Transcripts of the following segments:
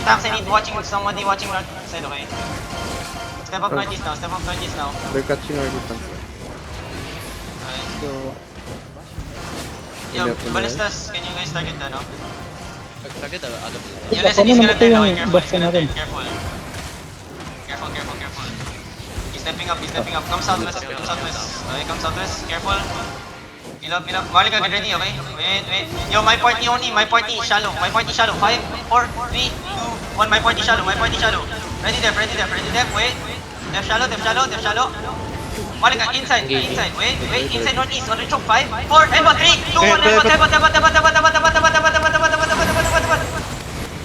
tanks, I need somebody watching north side, okay? Step up northeast now, step up northeast now. They're catching our defense. Okay. So, Yo, ballistas, can you guys target the ano? Target agad. Yo, listen, he's gonna turn, okay? Careful, Basta he's gonna turn, natin. careful. Careful. He's stepping up. Come southwest. Okay, come southwest. Careful. Heal up. Malika, get ready, okay? Wait. Yo, my party shallow. 5, 4, 3, 2, 1, my party shallow. Ready depth. Wait. Depth shallow. Malika, inside. Wait. Inside northeast. On the choke. 5, 4, headbutt. 3, 2, 1, headbutt.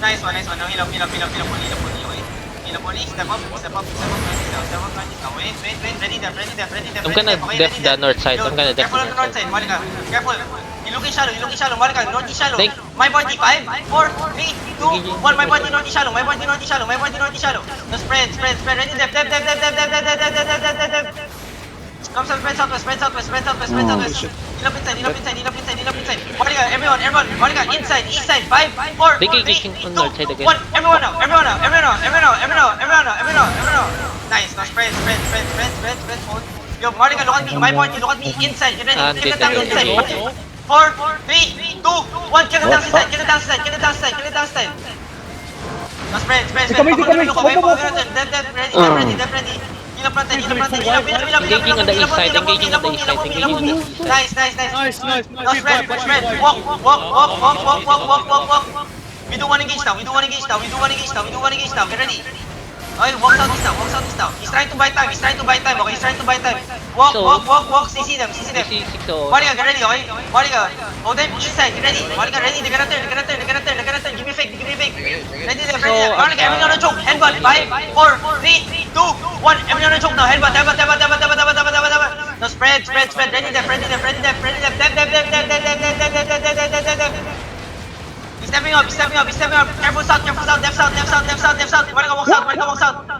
Nice one. Now heal up. Okay? Heal up only. Step up. Step up northeast now. Wait. Ready depth. I'm gonna def the north side. I'm gonna def Careful on the north side, Malika. Careful. You looking shallow. Malika, northeast shallow. Take. My party, 5, 4, 3, 2, 1. My party northeast shallow. No, spread. Ready depth. Come southwest. Heal up inside. Malika, everyone. Malika, inside, east side. 5, 4, They 3, kicking 2, on north side again. 1. Everyone now. Nice. Now spread. Hold. Yo, Malika, look at me. My party, look at me. Inside. Get ready. Kill the tank inside. 4, 3, 2, 1. Kill the tank inside. Now spread. Kami. Dep ready. Heal up front side. Engaging on the east side. Nice. Nice. Now spread. Walk. We do one engage now. Get ready. Okay, walk southeast now. He's trying to buy time. Okay, he's trying to buy time. Walk. CC them. Malika, get ready, okay? Malika, hold them inside. Get ready. Malika, ready. They're gonna turn. Give me fake. Ready. Malika, everyone on the choke. Headbutt. 5, 4, 3, 2, 1. Everyone on the choke now. Headbutt. Now spread. Ready depth. He's stepping up. Careful south. Malika, walk south.